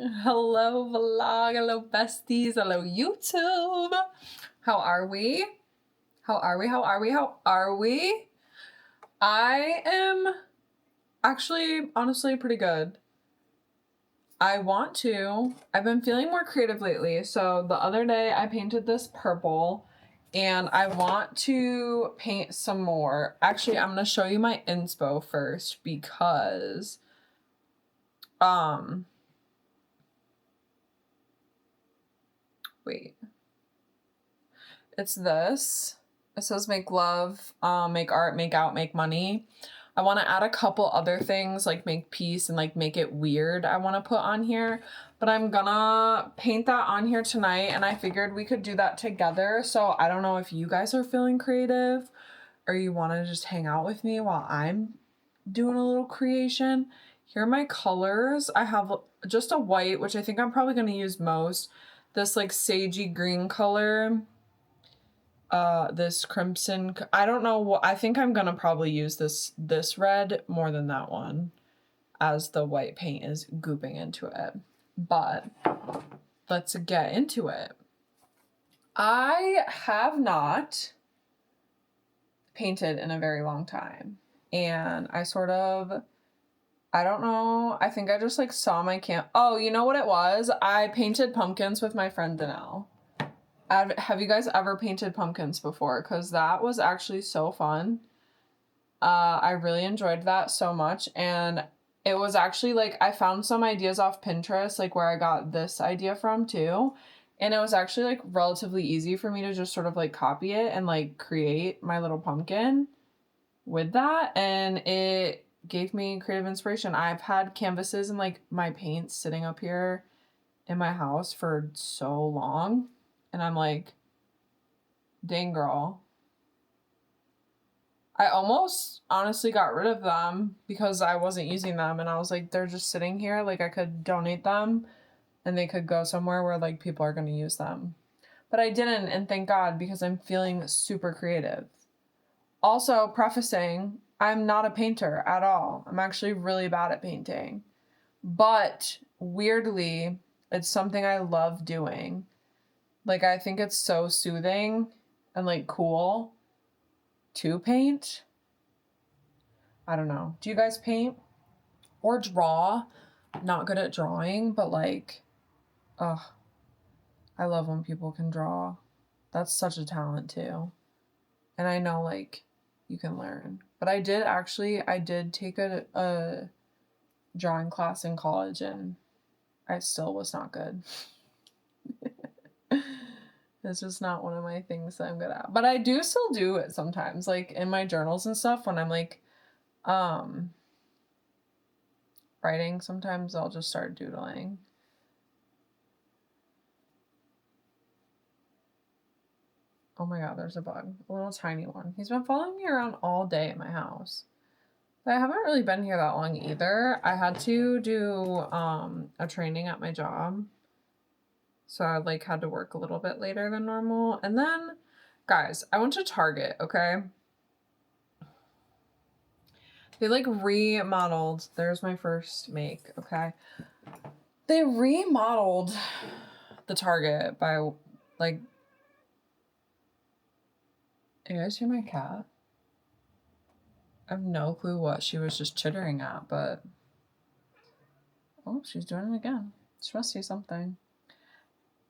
Hello vlog, hello besties, hello YouTube. How are we? How are we? How are we? How are we? I am actually honestly pretty good. I've been feeling more creative lately. So the other day I painted this purple and I want to paint some more. Actually, I'm going to show you my inspo first because wait. It's this. It says make love, make art, make out, make money. I want to add a couple other things like make peace and like make it weird I want to put on here. But I'm gonna paint that on here tonight and I figured we could do that together. So I don't know if you guys are feeling creative or you want to just hang out with me while I'm doing a little creation. Here are my colors. I have just a white, which I think I'm probably going to use most. This like sagey green color. This crimson, I don't know what, I think I'm gonna probably use this red more than that one as the white paint is gooping into it. But let's get into it. I have not painted in a very long time. And I don't know, I think I just like saw my oh, you know what it was? I painted pumpkins with my friend Danelle. Have you guys ever painted pumpkins before? Because that was actually so fun. I really enjoyed that so much. And it was actually like, I found some ideas off Pinterest, like where I got this idea from too. And it was actually like relatively easy for me to just sort of like copy it and like create my little pumpkin with that. And it gave me creative inspiration. I've had canvases and like my paints sitting up here in my house for so long. And I'm like, dang girl. I almost honestly got rid of them because I wasn't using them. And I was like, they're just sitting here. Like I could donate them and they could go somewhere where like people are going to use them. But I didn't. And thank God, because I'm feeling super creative. Also prefacing, I'm not a painter at all. I'm actually really bad at painting. But weirdly, it's something I love doing. Like, I think it's so soothing and, like, cool to paint. I don't know. Do you guys paint? Or draw? Not good at drawing, but, like, ugh. I love when people can draw. That's such a talent, too. And I know, like, you can learn. But I did take a drawing class in college, and I still was not good. It's just not one of my things that I'm good at. But I do still do it sometimes, like in my journals and stuff when I'm like writing, sometimes I'll just start doodling. Oh my god, there's a bug. A little tiny one. He's been following me around all day at my house. But I haven't really been here that long either. I had to do a training at my job. So I like had to work a little bit later than normal. And then, guys, I went to Target, okay? They like remodeled. There's my first make, okay? They remodeled the Target by like, you guys hear my cat? I have no clue what she was just chittering at, but oh, she's doing it again. She must see something.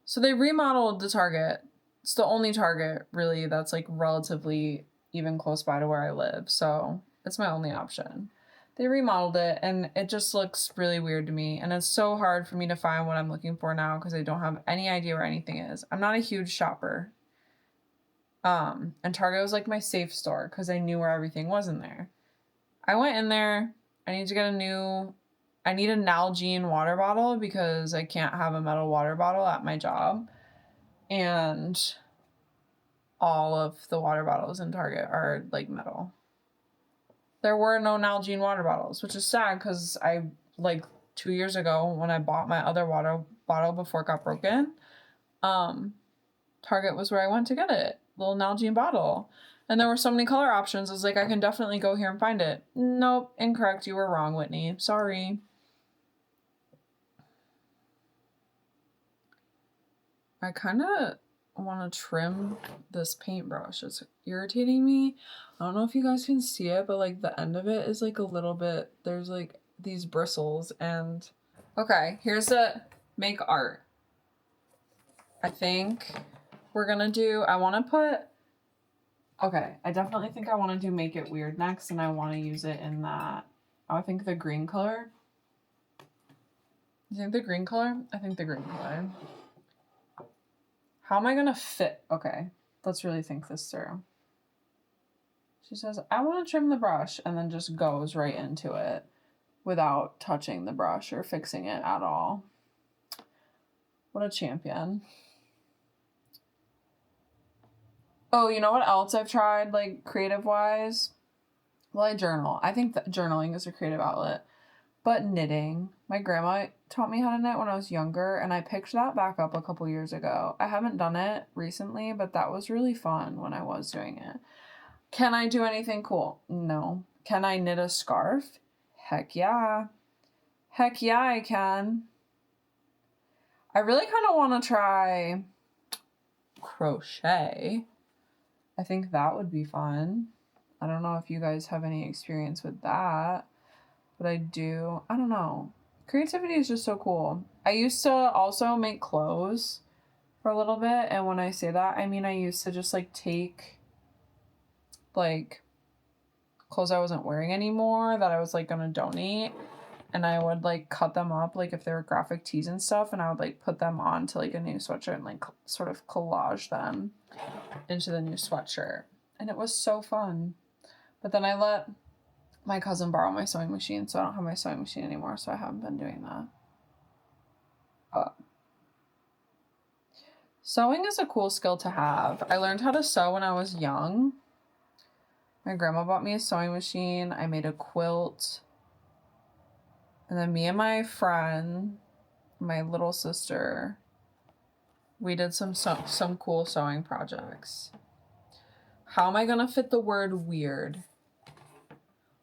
So they remodeled the Target. It's the only Target really that's like relatively even close by to where I live. So it's my only option. They remodeled it and it just looks really weird to me. And it's so hard for me to find what I'm looking for now because I don't have any idea where anything is. I'm not a huge shopper. And Target was like my safe store because I knew where everything was in there. I went in there. I need a Nalgene water bottle because I can't have a metal water bottle at my job. And all of the water bottles in Target are like metal. There were no Nalgene water bottles, which is sad because I like 2 years ago when I bought my other water bottle before it got broken, Target was where I went to get it. Little Nalgene bottle. And there were so many color options. I was like, I can definitely go here and find it. Nope, incorrect. You were wrong, Whitney. Sorry. I kind of want to trim this paintbrush. It's irritating me. I don't know if you guys can see it, but like the end of it is like a little bit, there's like these bristles and okay, here's a make art. I think we're gonna do, I want to put, okay, I definitely think I want to do make it weird next, and I want to use it in that, I think the green color. You think the green color? I think the green color. How am I gonna fit? Okay, let's really think this through. She says, I want to trim the brush, and then just goes right into it without touching the brush or fixing it at all. What a champion. Oh, you know what else I've tried, like, creative-wise? Well, I journal. I think that journaling is a creative outlet. But knitting. My grandma taught me how to knit when I was younger, and I picked that back up a couple years ago. I haven't done it recently, but that was really fun when I was doing it. Can I do anything cool? No. Can I knit a scarf? Heck yeah. Heck yeah, I can. I really kind of want to try crochet. I think that would be fun. I don't know if you guys have any experience with that, but I do. I don't know. Creativity is just so cool. I used to also make clothes for a little bit, and when I say that, I mean I used to just like take like clothes I wasn't wearing anymore that I was like gonna donate, and I would like cut them up like if they were graphic tees and stuff, and I would like put them onto like a new sweatshirt and like sort of collage them into the new sweatshirt, and it was so fun. But then I let my cousin borrow my sewing machine, so I don't have my sewing machine anymore, so I haven't been doing that. But sewing is a cool skill to have. I learned how to sew when I was young. My grandma bought me a sewing machine. I made a quilt. And then me and my friend, my little sister, we did some cool sewing projects. How am I gonna fit the word weird?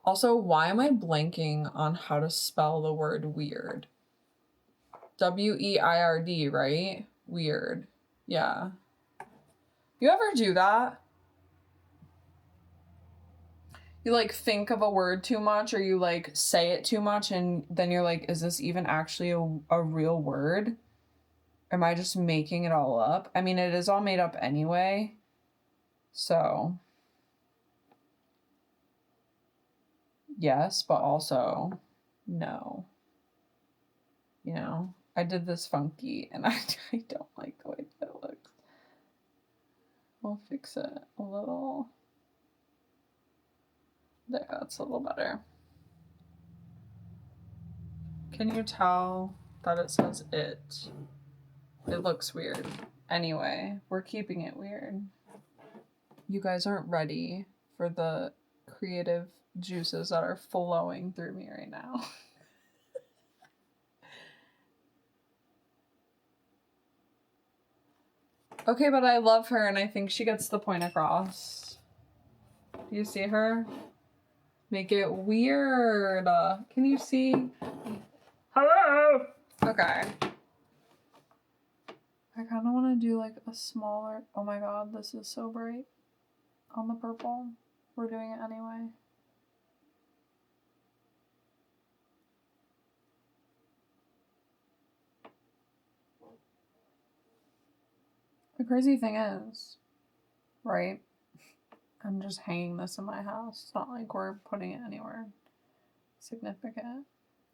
Also, why am I blanking on how to spell the word weird? W-E-I-R-D, right? Weird. Yeah. You ever do that? You like think of a word too much, or you like say it too much, and then you're like, is this even actually a real word? Am I just making it all up? I mean, it is all made up anyway. So, yes, but also no. You know, I did this funky, and I don't like the way that it looks. We'll fix it a little. There, that's a little better. Can you tell that it says it? It looks weird. Anyway, we're keeping it weird. You guys aren't ready for the creative juices that are flowing through me right now. Okay, but I love her, and I think she gets the point across. Do you see her? Make it weird. Can you see? Hello? Okay. I kind of want to do like a smaller... Oh my god, this is so bright. On the purple. We're doing it anyway. The crazy thing is, right? I'm just hanging this in my house. It's not like we're putting it anywhere significant.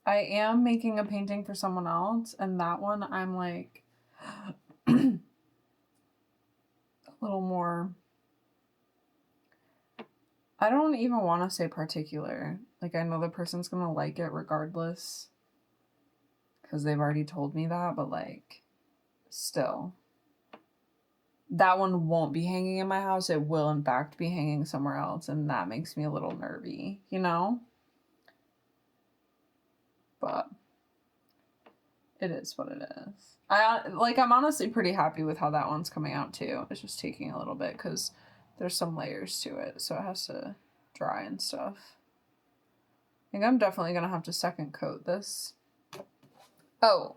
I am making a painting for someone else, and that one I'm like a little more, I don't even want to say particular. Like, I know the person's gonna like it regardless because they've already told me that, but like, still. That one won't be hanging in my house. It will, in fact, be hanging somewhere else, and that makes me a little nervy, you know? But it is what it is. I'm honestly pretty happy with how that one's coming out, too. It's just taking a little bit because there's some layers to it, so it has to dry and stuff. I think I'm definitely going to have to second coat this. Oh,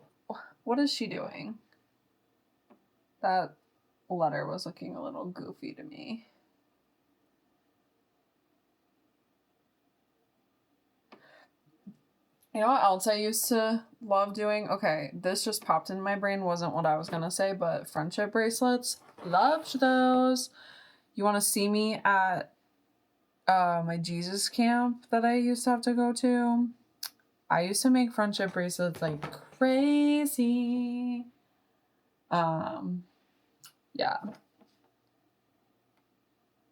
what is she doing? That letter was looking a little goofy to me. You know what else I used to love doing? Okay, this just popped in my brain. Wasn't what I was going to say, but friendship bracelets. Loved those. You want to see me at my Jesus camp that I used to have to go to? I used to make friendship bracelets like crazy. Yeah.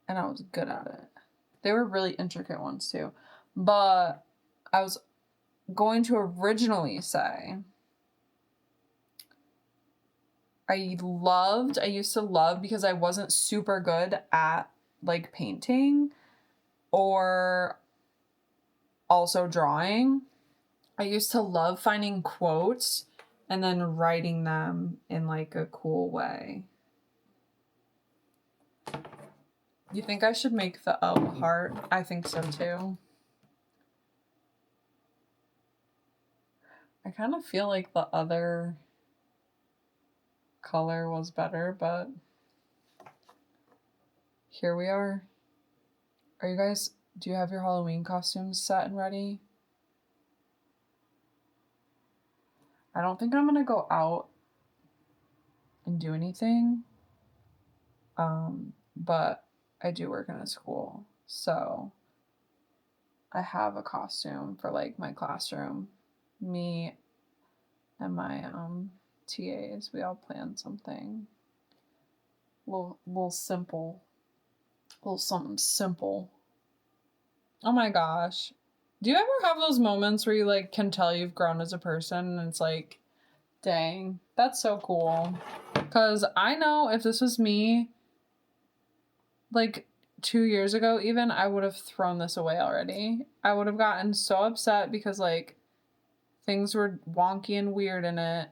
And I was good at it. They were really intricate ones too. But I was going to originally say I used to love because I wasn't super good at like painting or also drawing. I used to love finding quotes and then writing them in like a cool way. You think I should make the O heart? I think so too. I kind of feel like the other color was better, but here we are. Are you guys, do you have your Halloween costumes set and ready? I don't think I'm gonna go out and do anything. But I do work in a school, so I have a costume for like my classroom. Me and my TAs, we all planned something. Little simple. Little something simple. Oh my gosh. Do you ever have those moments where you like can tell you've grown as a person and it's like, dang, that's so cool. Cause I know if this was me like 2 years ago even, I would have thrown this away already. I would have gotten so upset because like things were wonky and weird in it.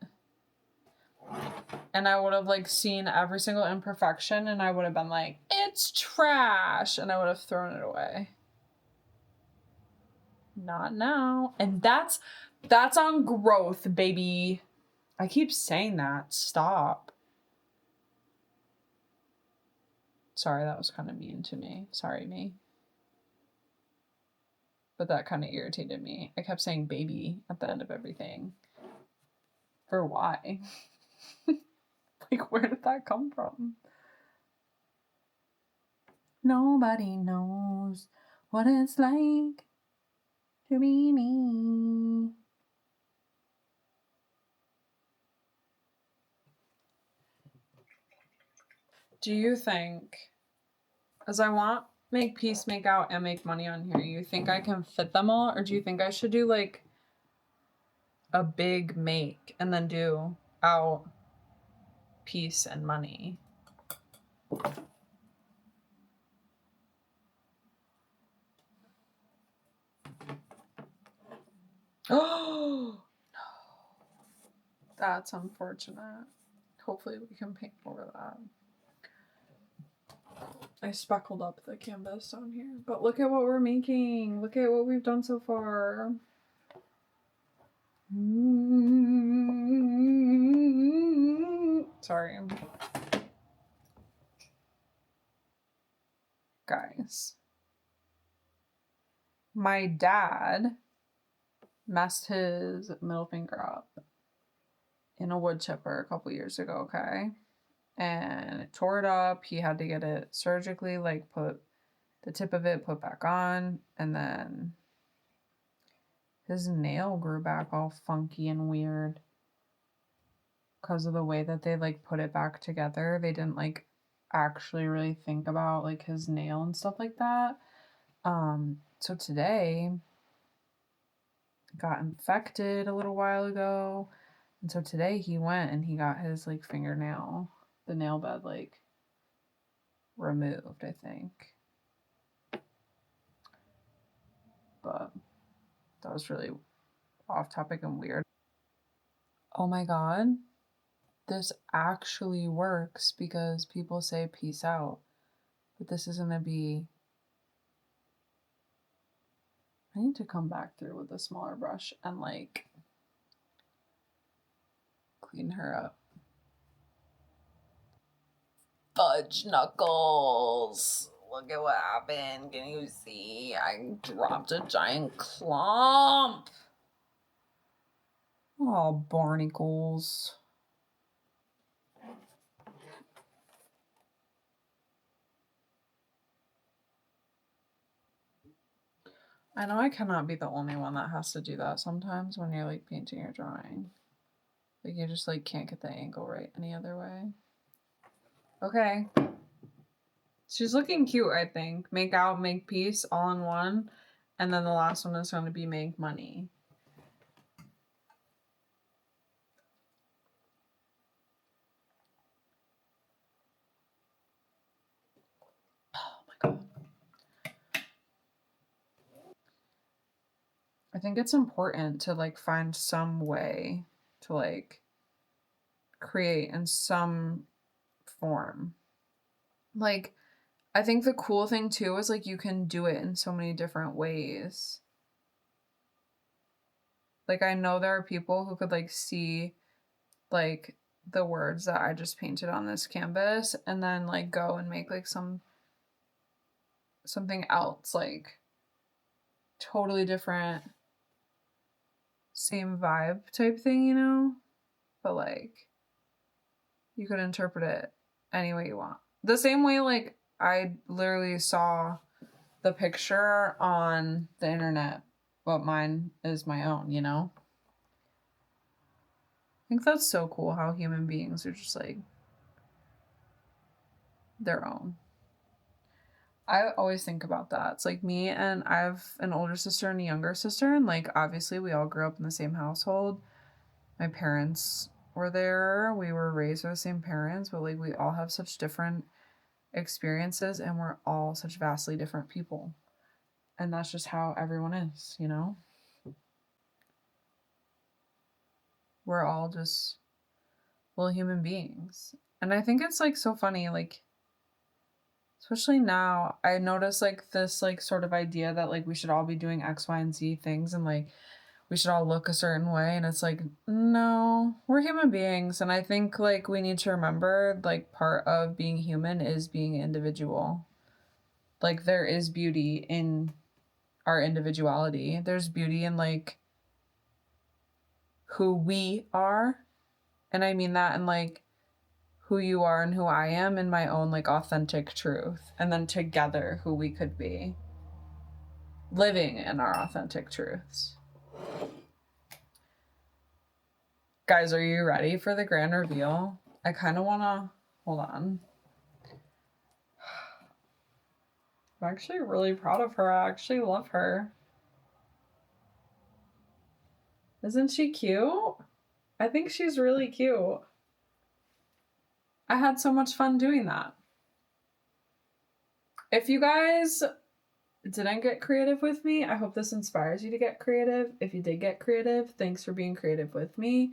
And I would have like seen every single imperfection and I would have been like, it's trash, and I would have thrown it away. Not now. And that's on growth, baby. I keep saying that. Stop. Sorry, that was kind of mean to me. Sorry, me. But that kind of irritated me. I kept saying baby at the end of everything. For why? Like, where did that come from? Nobody knows what it's like to be me. Do you think, as I want make peace, make out, and make money on here, you think I can fit them all? Or do you think I should do like a big make and then do out, peace, and money? Oh, no. That's unfortunate. Hopefully we can paint over that. I speckled up the canvas on here. But look at what we're making. Look at what we've done so far. Sorry. Guys. My dad messed his middle finger up in a wood chipper a couple years ago, okay? And it tore it up. He had to get it surgically, like put the tip of it put back on, and then his nail grew back all funky and weird because of the way that they like put it back together. They didn't like actually really think about like his nail and stuff like that. So today got infected a little while ago, and so today he went and he got his like fingernail, the nail bed like removed, I think. But that was really off topic and weird. Oh my god, this actually works because people say peace out, but this is gonna be, I need to come back through with a smaller brush and like clean her up. Fudge knuckles. Look at what happened. Can you see? I dropped a giant clump. Oh, barnacles. I know I cannot be the only one that has to do that sometimes when you're like painting or drawing. Like you just like can't get the angle right any other way. Okay. She's looking cute, I think. Make out, make peace, all in one. And then the last one is going to be make money. Oh my God. I think it's important to like find some way to like create in some form. Like, I think the cool thing too is like you can do it in so many different ways. Like, I know there are people who could like see like the words that I just painted on this canvas and then like go and make like something else, like totally different, same vibe type thing, you know? But like you could interpret it any way you want. The same way like I literally saw the picture on the internet, but mine is my own, you know? I think that's so cool how human beings are just like their own. I always think about that. It's like me and I have an older sister and a younger sister, and like obviously we all grew up in the same household. My parents were there. We were raised by the same parents, but like we all have such different experiences and we're all such vastly different people. And that's just how everyone is, you know? We're all just little human beings. And I think it's like so funny, like especially now, I notice like this like sort of idea that like we should all be doing X, Y, and Z things and like we should all look a certain way. And it's like, no, we're human beings. And I think like we need to remember like part of being human is being individual. Like there is beauty in our individuality. There's beauty in like who we are. And I mean that in like who you are and who I am in my own like authentic truth. And then together who we could be living in our authentic truths. Guys, are you ready for the grand reveal? I kind of want to hold on. I'm actually really proud of her. I actually love her. Isn't she cute? I think she's really cute. I had so much fun doing that. If you guys didn't get creative with me, I hope this inspires you to get creative. If you did get creative, thanks for being creative with me.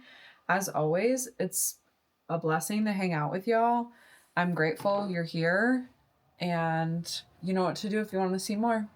As always, it's a blessing to hang out with y'all. I'm grateful you're here, and you know what to do if you want to see more.